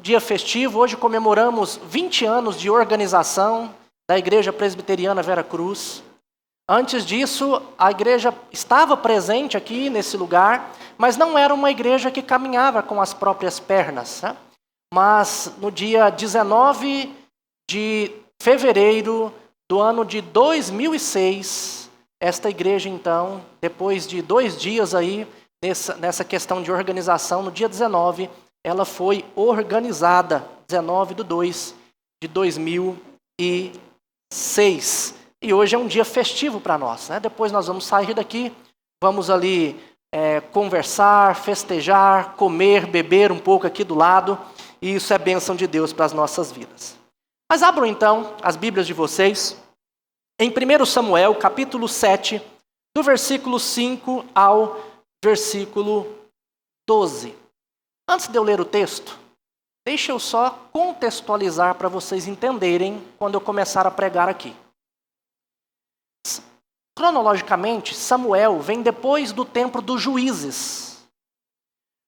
dia festivo. Hoje comemoramos 20 anos de organização da Igreja Presbiteriana Vera Cruz. Antes disso, a igreja estava presente aqui nesse lugar, mas não era uma igreja que caminhava com as próprias pernas, né? Mas no dia 19 de fevereiro do ano de 2006, esta igreja então, depois de 2 dias aí, nessa questão de organização, no dia 19, ela foi organizada, 19/2 de 2006. E hoje é um dia festivo para nós, né? Depois nós vamos sair daqui, vamos ali conversar, festejar, comer, beber um pouco aqui do lado. E isso é bênção de Deus para as nossas vidas. Mas abram então as Bíblias de vocês em 1 Samuel, capítulo 7, do versículo 5 ao versículo 12. Antes de eu ler o texto, deixa eu só contextualizar para vocês entenderem quando eu começar a pregar aqui. Cronologicamente, Samuel vem depois do tempo dos juízes.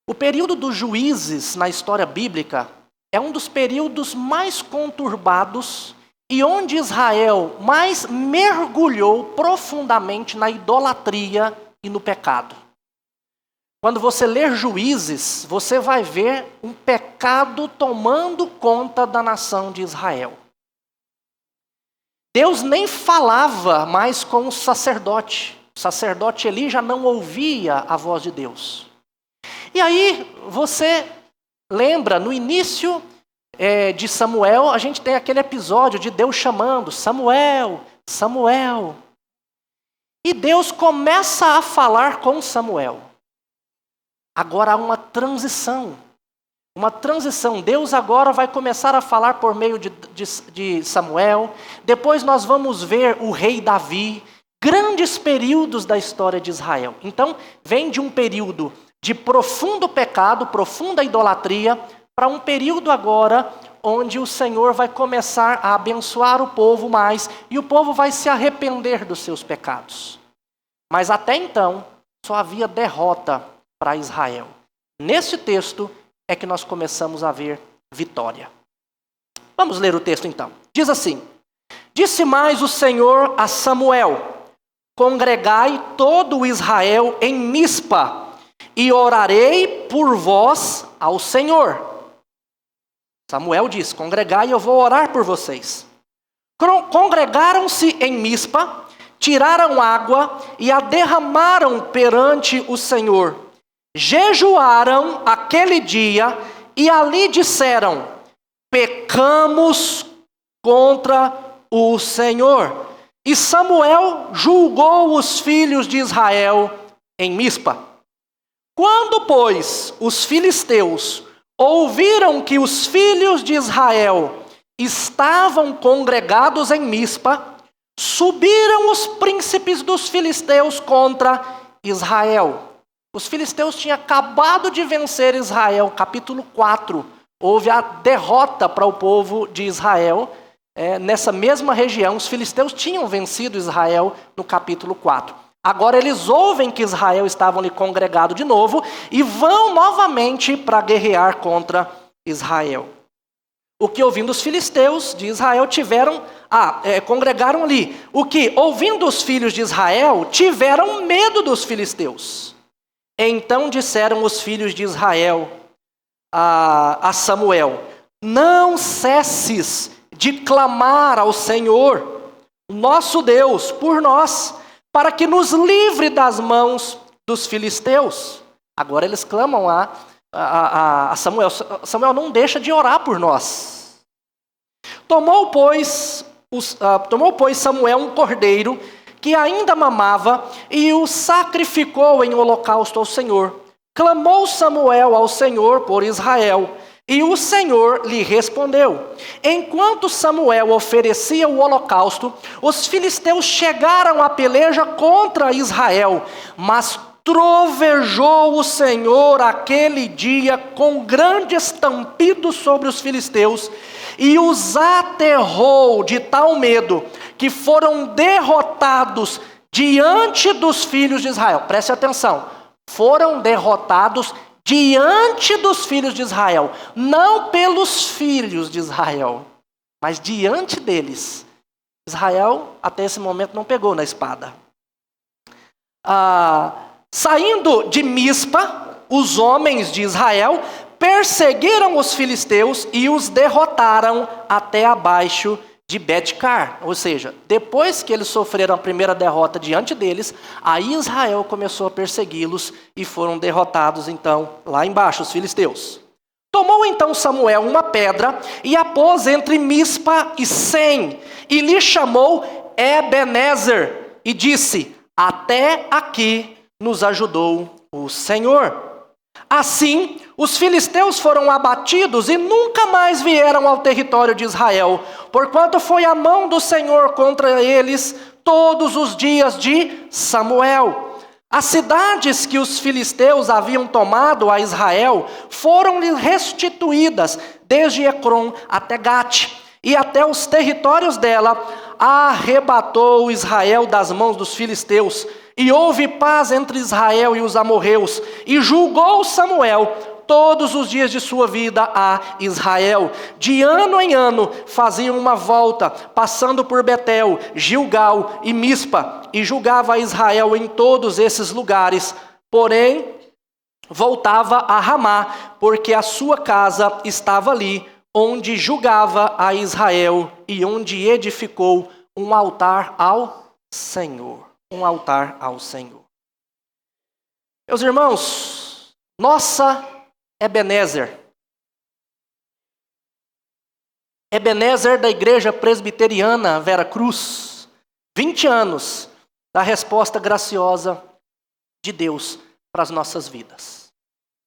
O período dos juízes na história bíblica é um dos períodos mais conturbados e onde Israel mais mergulhou profundamente na idolatria e no pecado. Quando você ler Juízes, você vai ver um pecado tomando conta da nação de Israel. Deus nem falava mais com o sacerdote. O sacerdote Eli já não ouvia a voz de Deus. E aí você lembra, no início de Samuel, a gente tem aquele episódio de Deus chamando Samuel, Samuel. E Deus começa a falar com Samuel. Agora há uma transição. Uma transição. Deus agora vai começar a falar por meio de Samuel. Depois nós vamos ver o rei Davi. Grandes períodos da história de Israel. Então, vem de um período de profundo pecado, profunda idolatria, para um período agora onde o Senhor vai começar a abençoar o povo mais e o povo vai se arrepender dos seus pecados. Mas até então, só havia derrota para Israel. Nesse texto é que nós começamos a ver vitória. Vamos ler o texto então. Diz assim: Disse mais o Senhor a Samuel: Congregai todo o Israel em Mispa, e orarei por vós ao Senhor. Samuel diz: Congregai, eu vou orar por vocês. Congregaram-se em Mispa, tiraram água e a derramaram perante o Senhor. Jejuaram aquele dia e ali disseram: Pecamos contra o Senhor. E Samuel julgou os filhos de Israel em Mispa. Quando, pois, os filisteus ouviram que os filhos de Israel estavam congregados em Mispa, subiram os príncipes dos filisteus contra Israel. Os filisteus tinham acabado de vencer Israel, capítulo 4. Houve a derrota para o povo de Israel. Nessa mesma região, os filisteus tinham vencido Israel no capítulo 4. Agora eles ouvem que Israel estava ali congregado de novo e vão novamente para guerrear contra Israel. O que ouvindo os filisteus de Israel congregaram ali. O que ouvindo os filhos de Israel tiveram medo dos filisteus. Então disseram os filhos de Israel a Samuel: Não cesses de clamar ao Senhor, nosso Deus, por nós, para que nos livre das mãos dos filisteus. Agora eles clamam a Samuel: Samuel, não deixa de orar por nós. Tomou, pois, Samuel um cordeiro que ainda mamava, e o sacrificou em holocausto ao Senhor. Clamou Samuel ao Senhor por Israel, e o Senhor lhe respondeu. Enquanto Samuel oferecia o holocausto, os filisteus chegaram à peleja contra Israel, mas trovejou o Senhor aquele dia com grande estampido sobre os filisteus, e os aterrou de tal medo que foram derrotados diante dos filhos de Israel. Preste atenção, foram derrotados diante dos filhos de Israel, não pelos filhos de Israel, mas diante deles. Israel, até esse momento, não pegou na espada. Saindo de Mispa, os homens de Israel perseguiram os filisteus e os derrotaram até abaixo de Bet-car. Ou seja, depois que eles sofreram a primeira derrota diante deles, aí Israel começou a persegui-los e foram derrotados então lá embaixo, os filisteus. Tomou então Samuel uma pedra e a pôs entre Mispa e Sem, e lhe chamou Ebenezer, e disse: até aqui nos ajudou o Senhor. Assim, os filisteus foram abatidos e nunca mais vieram ao território de Israel, porquanto foi a mão do Senhor contra eles todos os dias de Samuel. As cidades que os filisteus haviam tomado a Israel foram-lhe restituídas, desde Ecrom até Gate, e até os territórios dela arrebatou Israel das mãos dos filisteus. E houve paz entre Israel e os amorreus, e julgou Samuel todos os dias de sua vida a Israel. De ano em ano faziam uma volta, passando por Betel, Gilgal e Mispa, e julgava a Israel em todos esses lugares. Porém, voltava a Ramá, porque a sua casa estava ali, onde julgava a Israel, e onde edificou um altar ao Senhor. Um altar ao Senhor. Meus irmãos, nossa Ebenezer da Igreja Presbiteriana Vera Cruz, 20 anos da resposta graciosa de Deus para as nossas vidas.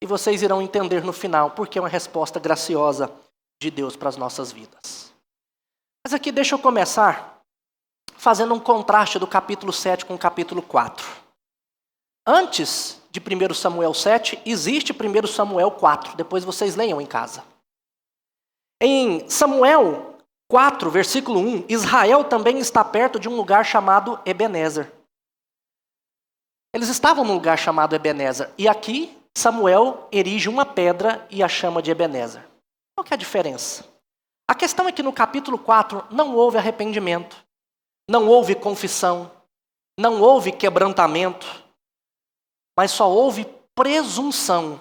E vocês irão entender no final por que é uma resposta graciosa de Deus para as nossas vidas. Mas aqui deixa eu começar fazendo um contraste do capítulo 7 com o capítulo 4. Antes de 1 Samuel 7, existe 1 Samuel 4. Depois vocês leiam em casa. Em Samuel 4, versículo 1, Israel também está perto de um lugar chamado Ebenezer. Eles estavam num lugar chamado Ebenezer. E aqui, Samuel erige uma pedra e a chama de Ebenezer. Qual que é a diferença? A questão é que no capítulo 4 não houve arrependimento. Não houve confissão, não houve quebrantamento, mas só houve presunção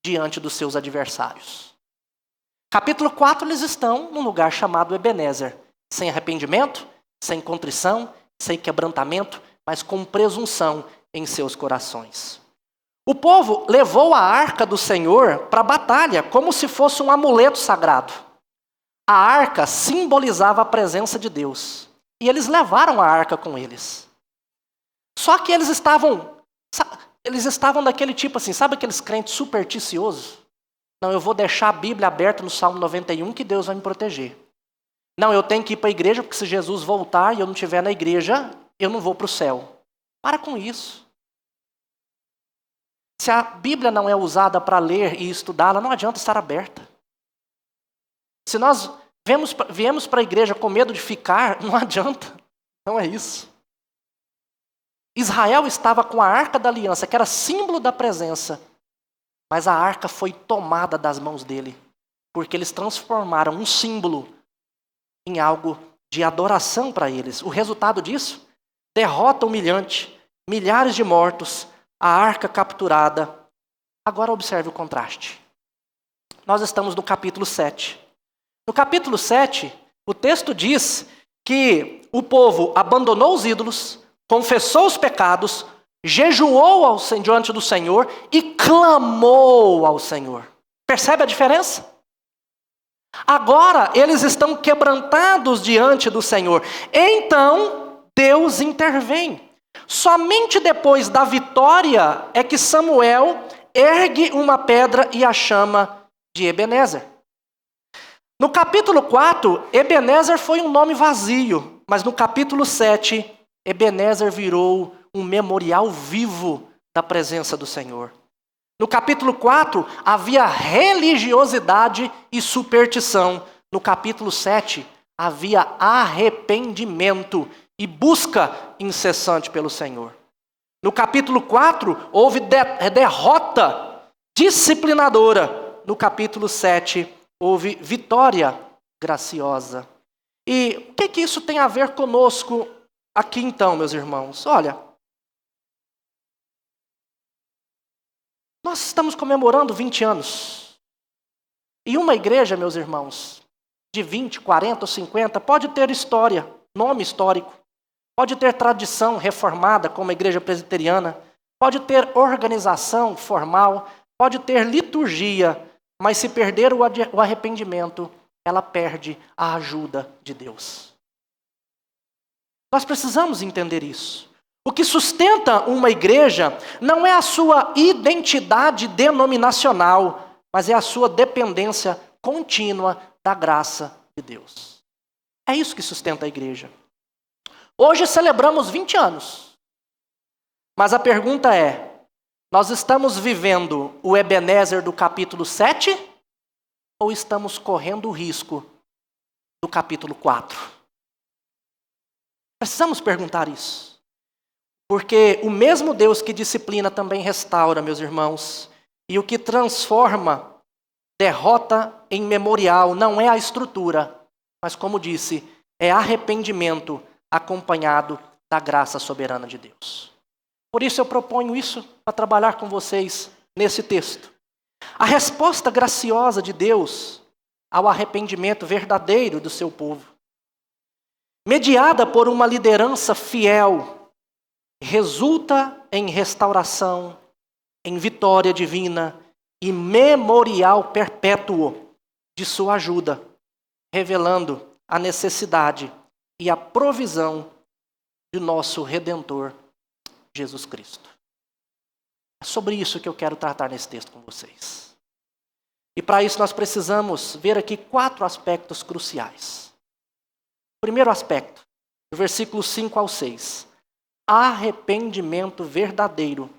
diante dos seus adversários. Capítulo 4, eles estão num lugar chamado Ebenezer, sem arrependimento, sem contrição, sem quebrantamento, mas com presunção em seus corações. O povo levou a arca do Senhor para a batalha, como se fosse um amuleto sagrado. A arca simbolizava a presença de Deus. E eles levaram a arca com eles. Só que eles estavam daquele tipo assim, sabe aqueles crentes supersticiosos? Não, eu vou deixar a Bíblia aberta no Salmo 91 que Deus vai me proteger. Não, eu tenho que ir para a igreja porque se Jesus voltar e eu não estiver na igreja, eu não vou para o céu. Para com isso. Se a Bíblia não é usada para ler e estudar, ela não adianta estar aberta. Se nós viemos para a igreja com medo de ficar, não adianta. Não é isso. Israel estava com a arca da aliança, que era símbolo da presença. Mas a arca foi tomada das mãos dele. Porque eles transformaram um símbolo em algo de adoração para eles. O resultado disso? Derrota humilhante, milhares de mortos, a arca capturada. Agora observe o contraste. Nós estamos no capítulo 7. No capítulo 7, o texto diz que o povo abandonou os ídolos, confessou os pecados, jejuou diante do Senhor e clamou ao Senhor. Percebe a diferença? Agora eles estão quebrantados diante do Senhor. Então Deus intervém. Somente depois da vitória é que Samuel ergue uma pedra e a chama de Ebenezer. No capítulo 4, Ebenezer foi um nome vazio, mas no capítulo 7, Ebenezer virou um memorial vivo da presença do Senhor. No capítulo 4, havia religiosidade e superstição. No capítulo 7, havia arrependimento e busca incessante pelo Senhor. No capítulo 4, houve derrota disciplinadora. No capítulo 7, houve vitória graciosa. E o que isso tem a ver conosco aqui então, meus irmãos? Olha, nós estamos comemorando 20 anos. E uma igreja, meus irmãos, de 20, 40 ou 50, pode ter história, nome histórico. Pode ter tradição reformada, como a igreja presbiteriana. Pode ter organização formal. Pode ter liturgia. Mas se perder o arrependimento, ela perde a ajuda de Deus. Nós precisamos entender isso. O que sustenta uma igreja não é a sua identidade denominacional, mas é a sua dependência contínua da graça de Deus. É isso que sustenta a igreja. Hoje celebramos 20 anos. Mas a pergunta é, nós estamos vivendo o Ebenezer do capítulo 7 ou estamos correndo o risco do capítulo 4? Precisamos perguntar isso. Porque o mesmo Deus que disciplina também restaura, meus irmãos. E o que transforma derrota em memorial não é a estrutura, mas como disse, é arrependimento acompanhado da graça soberana de Deus. Por isso eu proponho isso para trabalhar com vocês nesse texto. A resposta graciosa de Deus ao arrependimento verdadeiro do seu povo, mediada por uma liderança fiel, resulta em restauração, em vitória divina e memorial perpétuo de sua ajuda, revelando a necessidade e a provisão de nosso Redentor, Jesus Cristo. É sobre isso que eu quero tratar nesse texto com vocês. E para isso nós precisamos ver aqui 4 aspectos cruciais. Primeiro aspecto, do versículo 5 ao 6. Arrependimento verdadeiro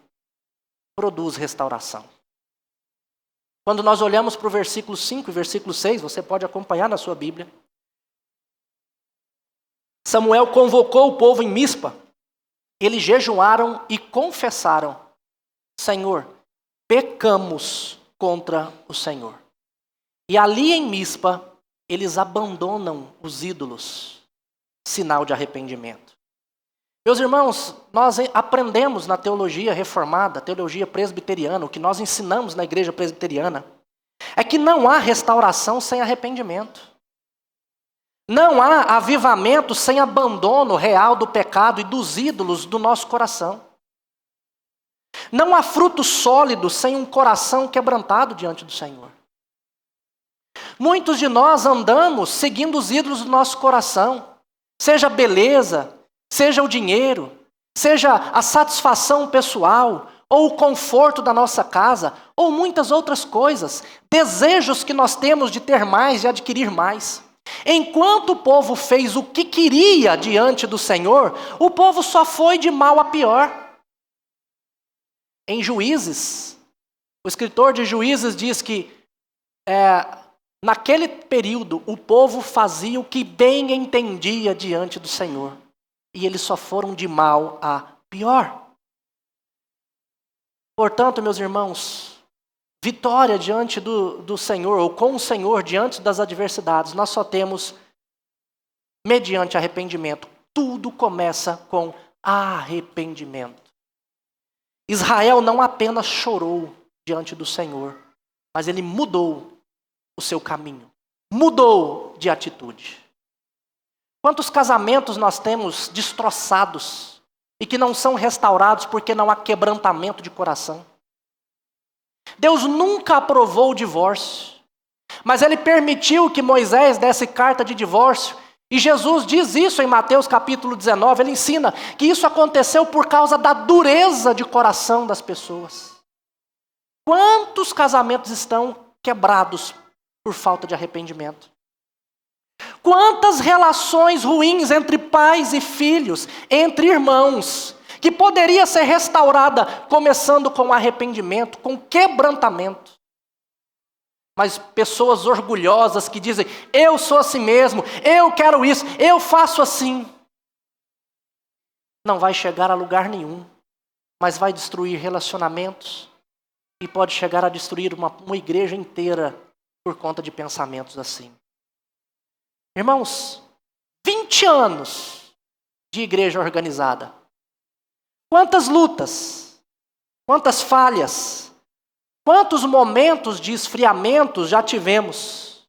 produz restauração. Quando nós olhamos para o versículo 5 e versículo 6, você pode acompanhar na sua Bíblia. Samuel convocou o povo em Mispa. Eles jejuaram e confessaram: Senhor, pecamos contra o Senhor. E ali em Mispa, eles abandonam os ídolos, sinal de arrependimento. Meus irmãos, nós aprendemos na teologia reformada, teologia presbiteriana, o que nós ensinamos na igreja presbiteriana, é que não há restauração sem arrependimento. Não há avivamento sem abandono real do pecado e dos ídolos do nosso coração. Não há fruto sólido sem um coração quebrantado diante do Senhor. Muitos de nós andamos seguindo os ídolos do nosso coração, seja a beleza, seja o dinheiro, seja a satisfação pessoal, ou o conforto da nossa casa, ou muitas outras coisas, desejos que nós temos de ter mais e adquirir mais. Enquanto o povo fez o que queria diante do Senhor, o povo só foi de mal a pior. Em Juízes, o escritor de Juízes diz que naquele período o povo fazia o que bem entendia diante do Senhor. E eles só foram de mal a pior. Portanto, meus irmãos, vitória diante do Senhor, ou com o Senhor diante das adversidades, nós só temos mediante arrependimento. Tudo começa com arrependimento. Israel não apenas chorou diante do Senhor, mas ele mudou o seu caminho, mudou de atitude. Quantos casamentos nós temos destroçados e que não são restaurados porque não há quebrantamento de coração? Deus nunca aprovou o divórcio, mas Ele permitiu que Moisés desse carta de divórcio. E Jesus diz isso em Mateus capítulo 19, Ele ensina que isso aconteceu por causa da dureza de coração das pessoas. Quantos casamentos estão quebrados por falta de arrependimento? Quantas relações ruins entre pais e filhos, entre irmãos, que poderia ser restaurada começando com arrependimento, com quebrantamento. Mas pessoas orgulhosas que dizem: eu sou assim mesmo, eu quero isso, eu faço assim. Não vai chegar a lugar nenhum, mas vai destruir relacionamentos, e pode chegar a destruir uma igreja inteira por conta de pensamentos assim. Irmãos, 20 anos de igreja organizada. Quantas lutas, quantas falhas, quantos momentos de esfriamentos já tivemos.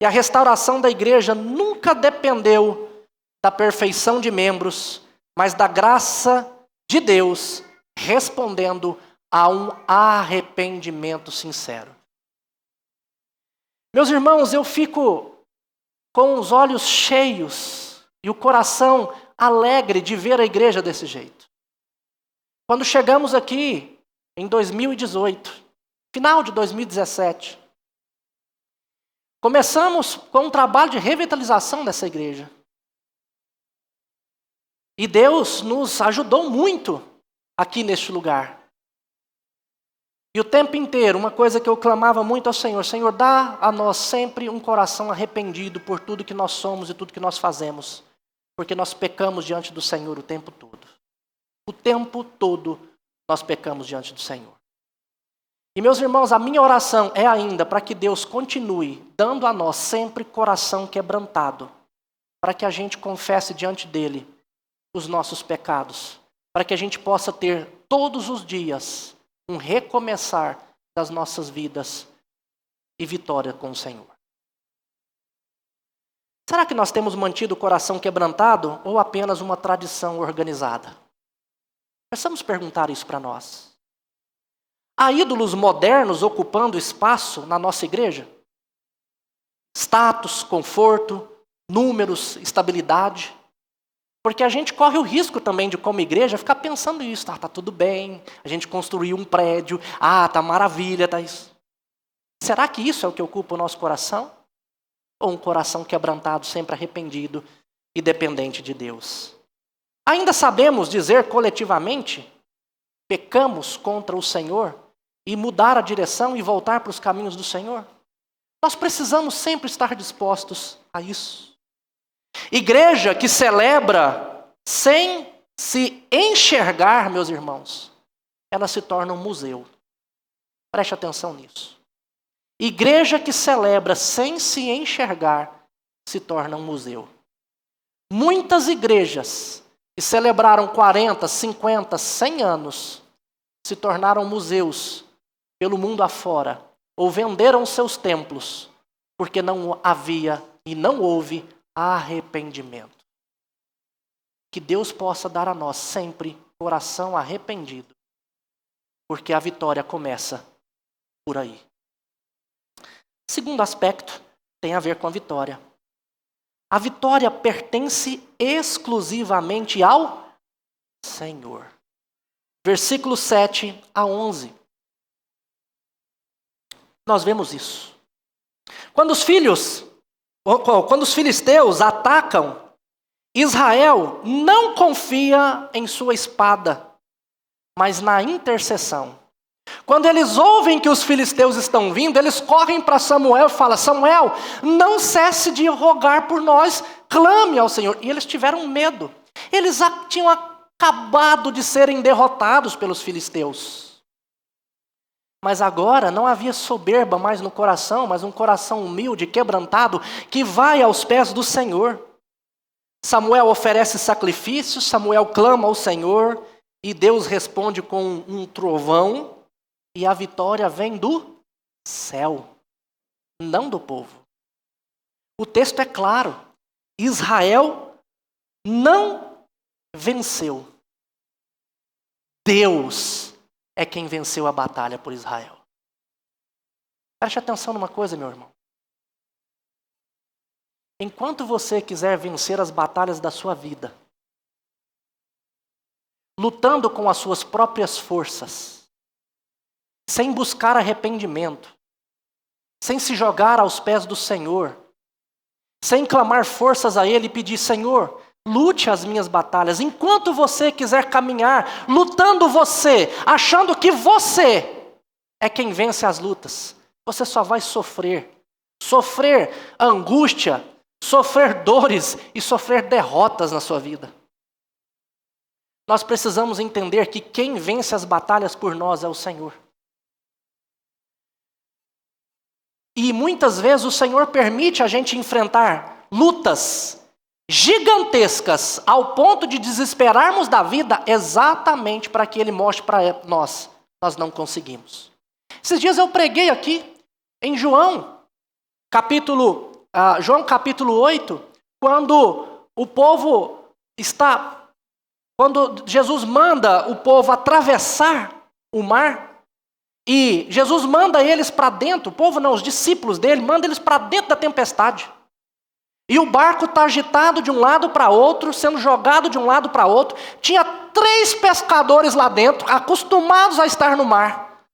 E a restauração da igreja nunca dependeu da perfeição de membros, mas da graça de Deus respondendo a um arrependimento sincero. Meus irmãos, eu fico com os olhos cheios e o coração alegre de ver a igreja desse jeito. Quando chegamos aqui em 2018, final de 2017, começamos com um trabalho de revitalização dessa igreja. E Deus nos ajudou muito aqui neste lugar. E o tempo inteiro, uma coisa que eu clamava muito ao Senhor: Senhor, dá a nós sempre um coração arrependido por tudo que nós somos e tudo que nós fazemos. Porque nós pecamos diante do Senhor o tempo todo. O tempo todo nós pecamos diante do Senhor. E meus irmãos, a minha oração é ainda para que Deus continue dando a nós sempre coração quebrantado. Para que a gente confesse diante dEle os nossos pecados. Para que a gente possa ter todos os dias um recomeçar das nossas vidas e vitória com o Senhor. Será que nós temos mantido o coração quebrantado ou apenas uma tradição organizada? Precisamos perguntar isso para nós. Há ídolos modernos ocupando espaço na nossa igreja? Status, conforto, números, estabilidade. Porque a gente corre o risco também de, como igreja, ficar pensando isso. Tá tudo bem, a gente construiu um prédio, tá maravilha, tá isso. Será que isso é o que ocupa o nosso coração? Ou um coração quebrantado, sempre arrependido e dependente de Deus? Ainda sabemos dizer coletivamente, pecamos contra o Senhor e mudar a direção e voltar para os caminhos do Senhor? Nós precisamos sempre estar dispostos a isso. Igreja que celebra sem se enxergar, meus irmãos, ela se torna um museu. Preste atenção nisso. Igreja que celebra sem se enxergar se torna um museu. Muitas igrejas que celebraram 40, 50, 100 anos se tornaram museus pelo mundo afora, ou venderam seus templos, porque não havia e não houve arrependimento. Que Deus possa dar a nós sempre coração arrependido, porque a vitória começa por aí. Segundo aspecto tem a ver com a vitória. A vitória pertence exclusivamente ao Senhor. Versículos 7 a 11. Nós vemos isso. Quando os filisteus atacam, Israel não confia em sua espada, mas na intercessão. Quando eles ouvem que os filisteus estão vindo, eles correm para Samuel e falam: Samuel, não cesse de rogar por nós, clame ao Senhor. E eles tiveram medo. Eles tinham acabado de serem derrotados pelos filisteus. Mas agora não havia soberba mais no coração, mas um coração humilde, quebrantado, que vai aos pés do Senhor. Samuel oferece sacrifícios, Samuel clama ao Senhor, e Deus responde com um trovão, e a vitória vem do céu, não do povo. O texto é claro: Israel não venceu. Deus é quem venceu a batalha por Israel. Preste atenção numa coisa, meu irmão. Enquanto você quiser vencer as batalhas da sua vida, lutando com as suas próprias forças, sem buscar arrependimento, sem se jogar aos pés do Senhor, sem clamar forças a Ele e pedir: Senhor, lute as minhas batalhas. Enquanto você quiser caminhar, lutando você, achando que você é quem vence as lutas, você só vai sofrer angústia, sofrer dores e sofrer derrotas na sua vida. Nós precisamos entender que quem vence as batalhas por nós é o Senhor. E muitas vezes o Senhor permite a gente enfrentar lutas gigantescas ao ponto de desesperarmos da vida exatamente para que Ele mostre para nós não conseguimos. Esses dias eu preguei aqui em João capítulo 8, quando o povo quando Jesus manda o povo atravessar o mar, e Jesus manda eles para dentro, o povo não, os discípulos dele, manda eles para dentro da tempestade. E o barco está agitado de um lado para outro, sendo jogado de um lado para outro. Tinha 3 pescadores lá dentro, acostumados a estar no mar.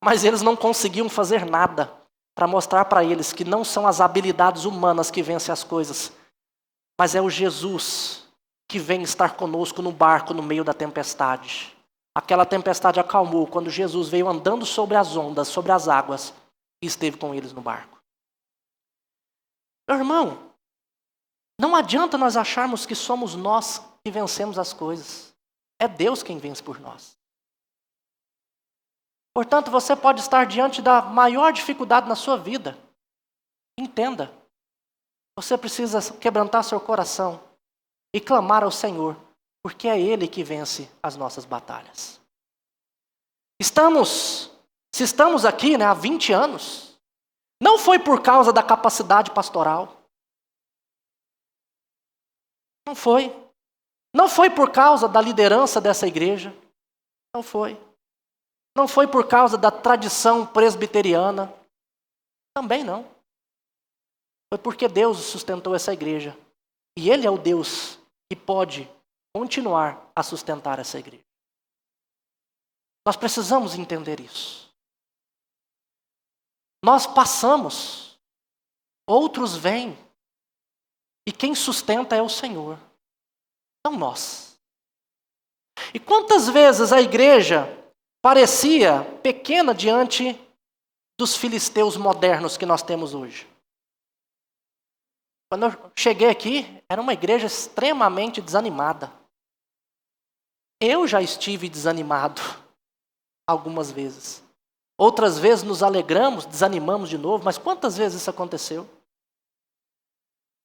Mas eles não conseguiam fazer nada para mostrar para eles que não são as habilidades humanas que vencem as coisas, mas é o Jesus que vem estar conosco no barco no meio da tempestade. Aquela tempestade acalmou quando Jesus veio andando sobre as ondas, sobre as águas, e esteve com eles no barco. Meu irmão, não adianta nós acharmos que somos nós que vencemos as coisas. É Deus quem vence por nós. Portanto, você pode estar diante da maior dificuldade na sua vida. Entenda. Você precisa quebrantar seu coração e clamar ao Senhor, porque é Ele que vence as nossas batalhas. Se estamos aqui há 20 anos, não foi por causa da capacidade pastoral. Não foi. Não foi por causa da liderança dessa igreja. Não foi. Não foi por causa da tradição presbiteriana. Também não. Foi porque Deus sustentou essa igreja. E Ele é o Deus que pode continuar a sustentar essa igreja. Nós precisamos entender isso. Nós passamos, outros vêm, e quem sustenta é o Senhor, não nós. E quantas vezes a igreja parecia pequena diante dos filisteus modernos que nós temos hoje? Quando eu cheguei aqui, era uma igreja extremamente desanimada. Eu já estive desanimado algumas vezes. Outras vezes nos alegramos, desanimamos de novo, mas quantas vezes isso aconteceu?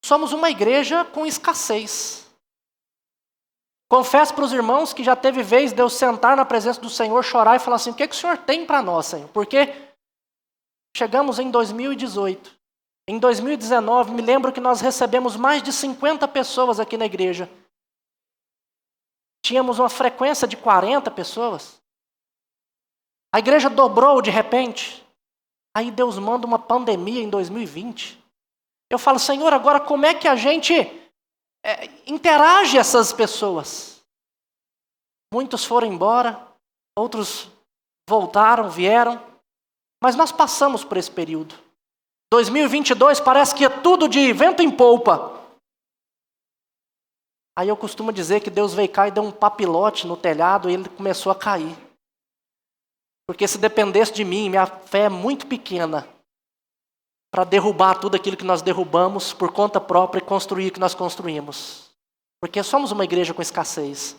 Somos uma igreja com escassez. Confesso para os irmãos que já teve vez de eu sentar na presença do Senhor, chorar e falar assim: o que o Senhor tem para nós, Senhor? Porque chegamos em 2018. Em 2019, me lembro que nós recebemos mais de 50 pessoas aqui na igreja. Tínhamos uma frequência de 40 pessoas. A igreja dobrou de repente. Aí Deus manda uma pandemia em 2020. Eu falo: Senhor, agora como é que a gente interage essas pessoas? Muitos foram embora, outros voltaram, vieram. Mas nós passamos por esse período. 2022 parece que é tudo de vento em polpa. Aí eu costumo dizer que Deus veio cá e deu um papilote no telhado e ele começou a cair. Porque se dependesse de mim, minha fé é muito pequena para derrubar tudo aquilo que nós derrubamos por conta própria e construir o que nós construímos. Porque somos uma igreja com escassez.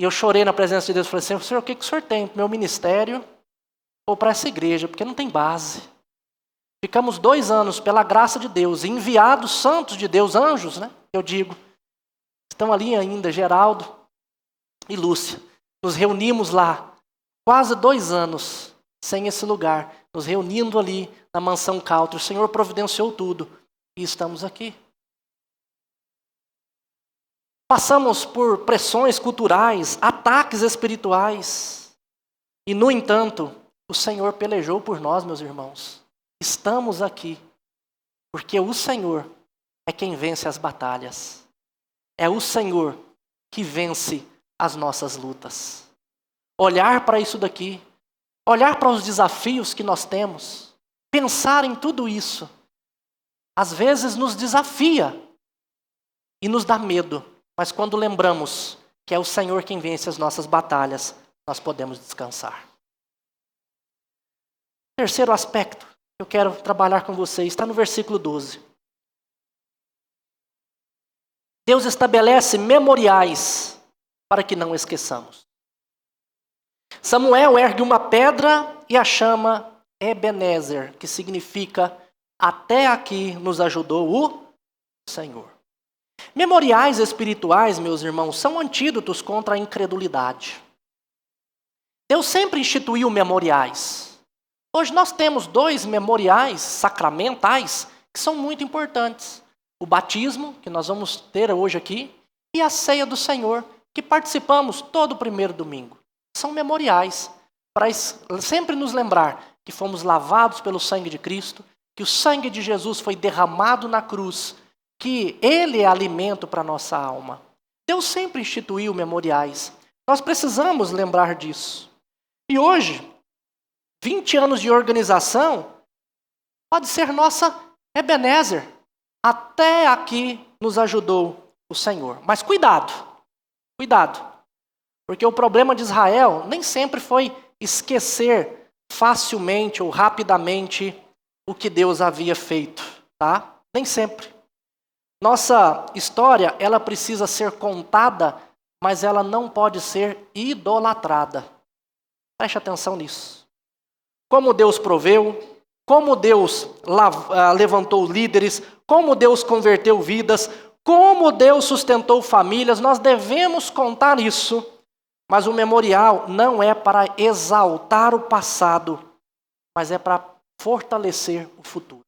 E eu chorei na presença de Deus e falei assim: Senhor, o que o Senhor tem para o meu ministério ou para essa igreja? Porque não tem base. Ficamos 2 anos, pela graça de Deus, enviados santos de Deus, anjos, eu digo. Estão ali ainda, Geraldo e Lúcia. Nos reunimos lá, quase 2 anos, sem esse lugar. Nos reunindo ali na mansão Caltro. O Senhor providenciou tudo e estamos aqui. Passamos por pressões culturais, ataques espirituais. E, no entanto, o Senhor pelejou por nós, meus irmãos. Estamos aqui porque o Senhor é quem vence as batalhas. É o Senhor que vence as nossas lutas. Olhar para isso daqui, olhar para os desafios que nós temos, pensar em tudo isso, às vezes nos desafia e nos dá medo. Mas quando lembramos que é o Senhor quem vence as nossas batalhas, nós podemos descansar. Terceiro aspecto que eu quero trabalhar com vocês está no versículo 12. Deus estabelece memoriais para que não esqueçamos. Samuel ergue uma pedra e a chama Ebenezer, que significa até aqui nos ajudou o Senhor. Memoriais espirituais, meus irmãos, são antídotos contra a incredulidade. Deus sempre instituiu memoriais. Hoje nós temos 2 memoriais sacramentais que são muito importantes. O batismo, que nós vamos ter hoje aqui, e a ceia do Senhor, que participamos todo primeiro domingo. São memoriais para sempre nos lembrar que fomos lavados pelo sangue de Cristo, que o sangue de Jesus foi derramado na cruz, que Ele é alimento para a nossa alma. Deus sempre instituiu memoriais. Nós precisamos lembrar disso. E hoje, 20 anos de organização, pode ser nossa Ebenezer. Até aqui nos ajudou o Senhor. Mas cuidado, porque o problema de Israel nem sempre foi esquecer facilmente ou rapidamente o que Deus havia feito, tá? Nem sempre. Nossa história, ela precisa ser contada, mas ela não pode ser idolatrada. Preste atenção nisso. Como Deus proveu, como Deus levantou líderes, como Deus converteu vidas, como Deus sustentou famílias, nós devemos contar isso. Mas o memorial não é para exaltar o passado, mas é para fortalecer o futuro.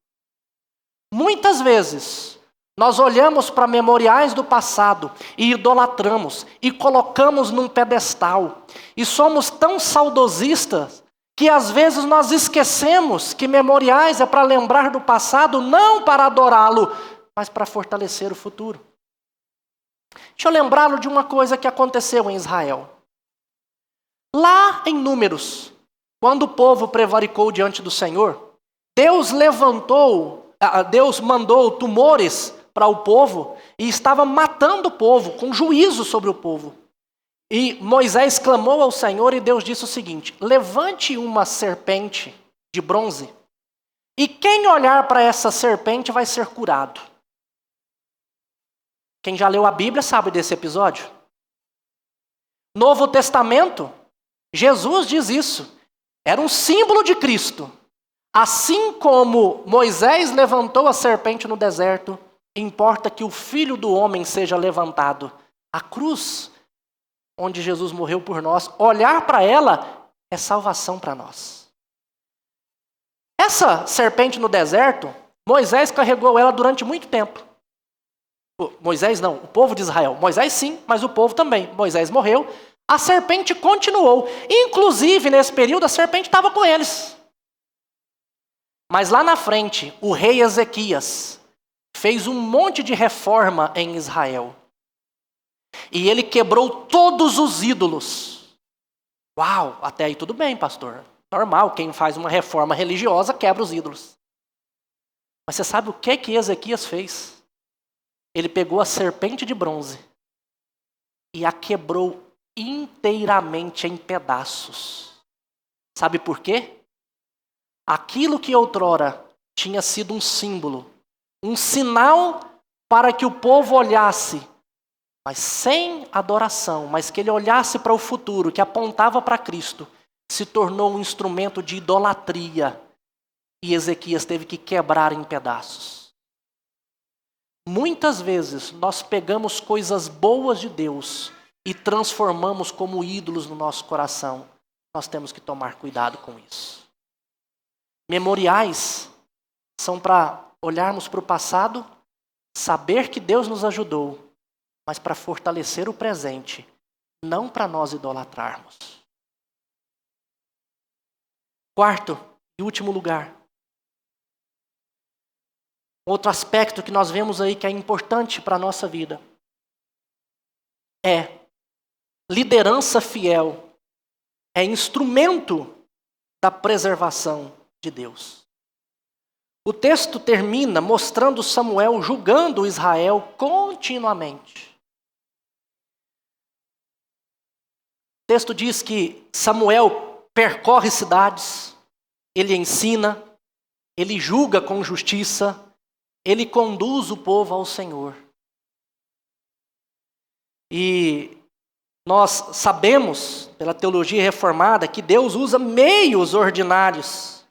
Muitas vezes, nós olhamos para memoriais do passado e idolatramos e colocamos num pedestal. E somos tão saudosistas que às vezes nós esquecemos que memoriais é para lembrar do passado, não para adorá-lo, mas para fortalecer o futuro. Deixa eu lembrá-lo de uma coisa que aconteceu em Israel. Lá em Números, quando o povo prevaricou diante do Senhor, Deus mandou tumores para o povo e estava matando o povo, com juízo sobre o povo. E Moisés clamou ao Senhor e Deus disse o seguinte: levante uma serpente de bronze e quem olhar para essa serpente vai ser curado. Quem já leu a Bíblia sabe desse episódio. Novo Testamento, Jesus diz isso. Era um símbolo de Cristo. Assim como Moisés levantou a serpente no deserto, importa que o Filho do Homem seja levantado. A cruz, onde Jesus morreu por nós, olhar para ela é salvação para nós. Essa serpente no deserto, Moisés carregou ela durante muito tempo. Moisés não, o povo de Israel. Moisés sim, mas o povo também. Moisés morreu, a serpente continuou. Inclusive, nesse período, a serpente estava com eles. Mas lá na frente, o rei Ezequias fez um monte de reforma em Israel. E ele quebrou todos os ídolos. Uau, até aí tudo bem, pastor. Normal, quem faz uma reforma religiosa quebra os ídolos. Mas você sabe o que Ezequias fez? Ele pegou a serpente de bronze e a quebrou inteiramente em pedaços. Sabe por quê? Aquilo que outrora tinha sido um símbolo, um sinal para que o povo olhasse, mas sem adoração, mas que ele olhasse para o futuro, que apontava para Cristo, se tornou um instrumento de idolatria. E Ezequias teve que quebrar em pedaços. Muitas vezes nós pegamos coisas boas de Deus e transformamos como ídolos no nosso coração. Nós temos que tomar cuidado com isso. Memoriais são para olharmos para o passado, saber que Deus nos ajudou, mas para fortalecer o presente, não para nós idolatrarmos. Quarto e último lugar. Outro aspecto que nós vemos aí que é importante para a nossa vida é liderança fiel, é instrumento da preservação de Deus. O texto termina mostrando Samuel julgando Israel continuamente. O texto diz que Samuel percorre cidades, ele ensina, ele julga com justiça, ele conduz o povo ao Senhor. E nós sabemos, pela teologia reformada, que Deus usa meios ordinários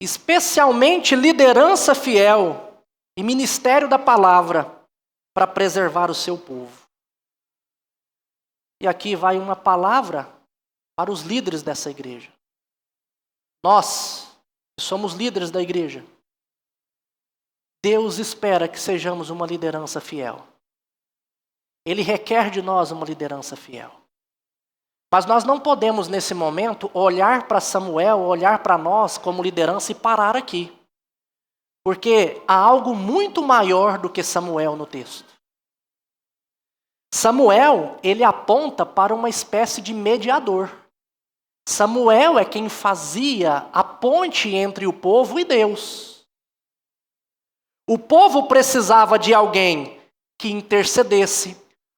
especialmente liderança fiel e ministério da palavra para preservar o seu povo. E aqui vai uma palavra para os líderes dessa igreja. Nós, que somos líderes da igreja, Deus espera que sejamos uma liderança fiel. Ele requer de nós uma liderança fiel. Mas nós não podemos, nesse momento, olhar para Samuel, olhar para nós como liderança e parar aqui. Porque há algo muito maior do que Samuel no texto. Samuel, ele aponta para uma espécie de mediador. Samuel é quem fazia a ponte entre o povo e Deus. O povo precisava de alguém que intercedesse,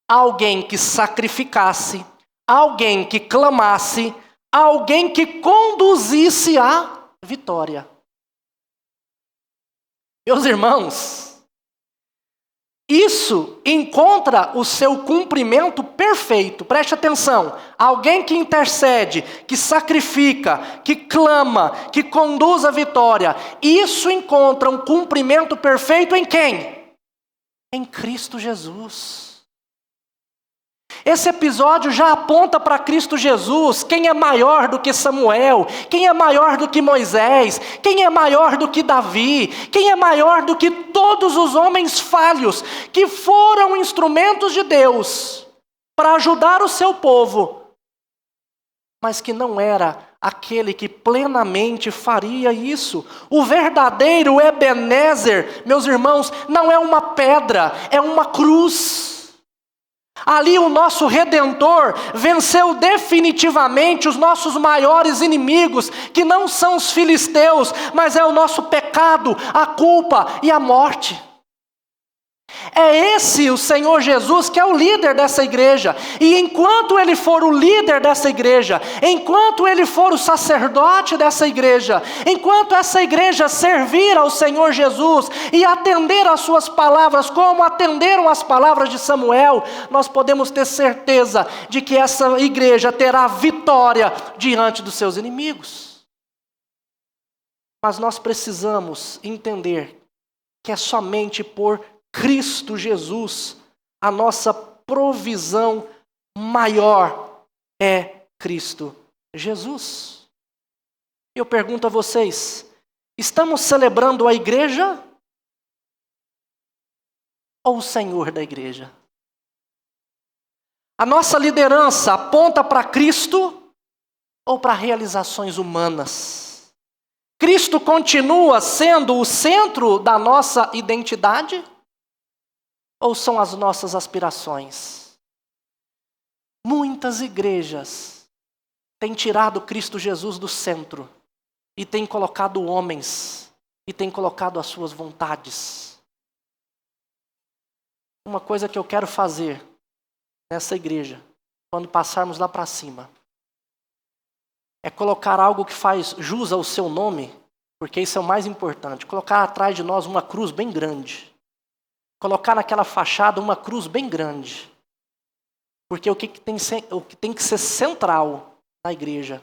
alguém que sacrificasse, alguém que clamasse, alguém que conduzisse à vitória. Meus irmãos, isso encontra o seu cumprimento perfeito. Preste atenção. Alguém que intercede, que sacrifica, que clama, que conduz à vitória. Isso encontra um cumprimento perfeito em quem? Em Cristo Jesus. Esse episódio já aponta para Cristo Jesus. Quem é maior do que Samuel? Quem é maior do que Moisés? Quem é maior do que Davi? Quem é maior do que todos os homens falhos que foram instrumentos de Deus para ajudar o seu povo, mas que não era aquele que plenamente faria isso? O verdadeiro Ebenezer, meus irmãos, não é uma pedra, é uma cruz. Ali o nosso Redentor venceu definitivamente os nossos maiores inimigos, que não são os filisteus, mas é o nosso pecado, a culpa e a morte. É esse o Senhor Jesus que é o líder dessa igreja. E enquanto Ele for o líder dessa igreja, enquanto Ele for o sacerdote dessa igreja, enquanto essa igreja servir ao Senhor Jesus e atender às suas palavras como atenderam as palavras de Samuel, nós podemos ter certeza de que essa igreja terá vitória diante dos seus inimigos. Mas nós precisamos entender que é somente por Cristo Jesus, a nossa provisão maior é Cristo Jesus. Eu pergunto a vocês, estamos celebrando a igreja ou o Senhor da igreja? A nossa liderança aponta para Cristo ou para realizações humanas? Cristo continua sendo o centro da nossa identidade? Ou são as nossas aspirações? Muitas igrejas têm tirado Cristo Jesus do centro e têm colocado homens e têm colocado as suas vontades. Uma coisa que eu quero fazer nessa igreja, quando passarmos lá para cima, é colocar algo que faz jus ao seu nome, porque isso é o mais importante. Colocar atrás de nós uma cruz bem grande. Colocar naquela fachada uma cruz bem grande. Porque o que tem que ser central na igreja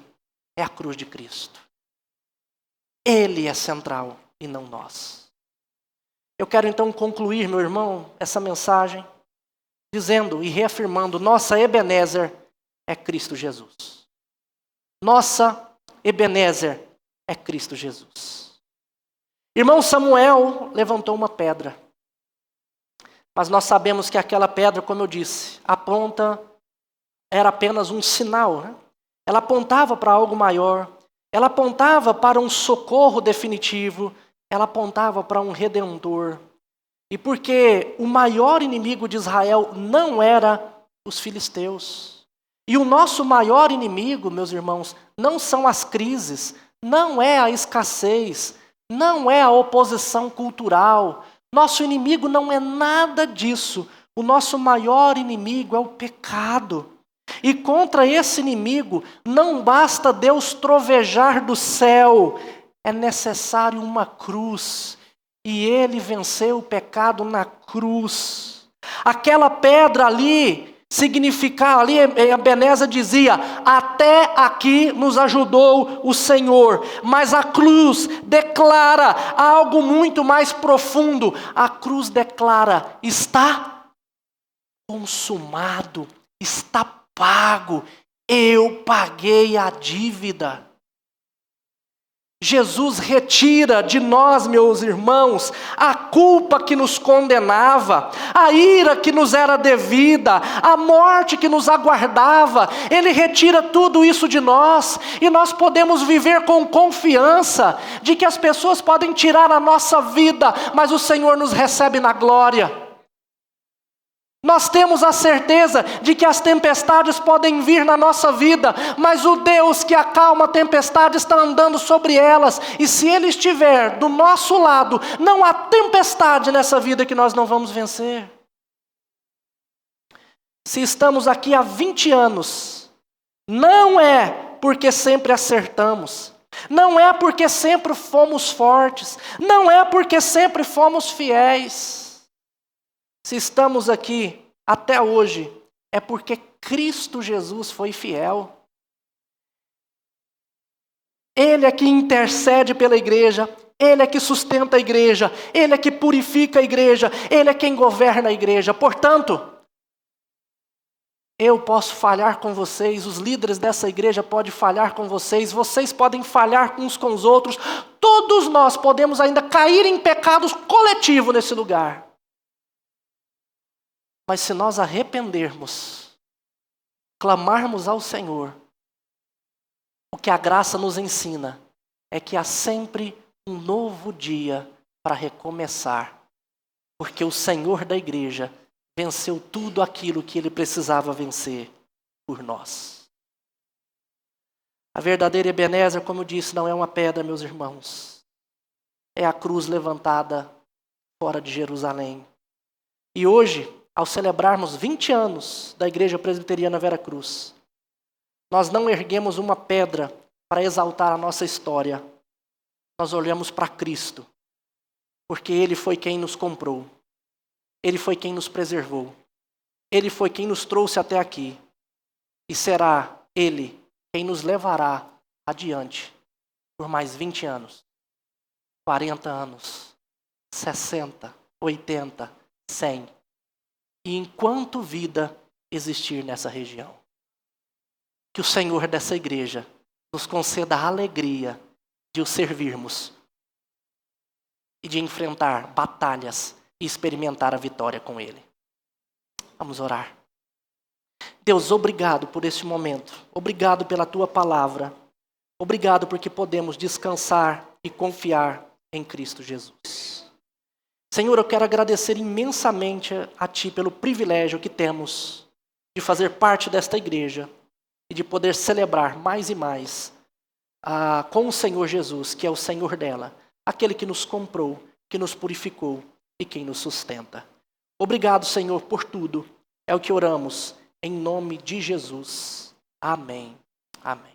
é a cruz de Cristo. Ele é central e não nós. Eu quero então concluir, meu irmão, essa mensagem dizendo e reafirmando: nossa Ebenezer é Cristo Jesus. Nossa Ebenezer é Cristo Jesus. Irmão Samuel levantou uma pedra. Mas nós sabemos que aquela pedra, como eu disse, era apenas um sinal, né? Ela apontava para algo maior, ela apontava para um socorro definitivo, ela apontava para um redentor. E porque o maior inimigo de Israel não era os filisteus. E o nosso maior inimigo, meus irmãos, não são as crises, não é a escassez, não é a oposição cultural. Nosso inimigo não é nada disso. O nosso maior inimigo é o pecado. E contra esse inimigo não basta Deus trovejar do céu. É necessário uma cruz. E Ele venceu o pecado na cruz. Aquela pedra ali significar, ali Ebenezer dizia, até aqui nos ajudou o Senhor. Mas a cruz declara algo muito mais profundo. A cruz declara, está consumado, está pago. Eu paguei a dívida. Jesus retira de nós, meus irmãos, a culpa que nos condenava, a ira que nos era devida, a morte que nos aguardava. Ele retira tudo isso de nós e nós podemos viver com confiança de que as pessoas podem tirar a nossa vida, mas o Senhor nos recebe na glória. Nós temos a certeza de que as tempestades podem vir na nossa vida, mas o Deus que acalma a tempestade está andando sobre elas. E se Ele estiver do nosso lado, não há tempestade nessa vida que nós não vamos vencer. Se estamos aqui há 20 anos, não é porque sempre acertamos, não é porque sempre fomos fortes, não é porque sempre fomos fiéis. Se estamos aqui até hoje, é porque Cristo Jesus foi fiel. Ele é que intercede pela igreja, Ele é que sustenta a igreja, Ele é que purifica a igreja, Ele é quem governa a igreja. Portanto, eu posso falhar com vocês, os líderes dessa igreja podem falhar com vocês, vocês podem falhar uns com os outros, todos nós podemos ainda cair em pecados coletivos nesse lugar. Mas se nós arrependermos, clamarmos ao Senhor, o que a graça nos ensina é que há sempre um novo dia para recomeçar, porque o Senhor da igreja venceu tudo aquilo que Ele precisava vencer por nós. A verdadeira Ebenezer, como eu disse, não é uma pedra, meus irmãos. É a cruz levantada fora de Jerusalém. E hoje, ao celebrarmos 20 anos da Igreja Presbiteriana Vera Cruz, nós não erguemos uma pedra para exaltar a nossa história. Nós olhamos para Cristo, porque Ele foi quem nos comprou. Ele foi quem nos preservou. Ele foi quem nos trouxe até aqui. E será Ele quem nos levará adiante por mais 20 anos, 40 anos, 60, 80, 100. E enquanto vida existir nessa região, que o Senhor dessa igreja nos conceda a alegria de o servirmos e de enfrentar batalhas e experimentar a vitória com Ele. Vamos orar. Deus, obrigado por este momento. Obrigado pela Tua palavra. Obrigado porque podemos descansar e confiar em Cristo Jesus. Senhor, eu quero agradecer imensamente a Ti pelo privilégio que temos de fazer parte desta igreja e de poder celebrar mais e mais com o Senhor Jesus, que é o Senhor dela, aquele que nos comprou, que nos purificou e quem nos sustenta. Obrigado, Senhor, por tudo. É o que oramos em nome de Jesus. Amém. Amém.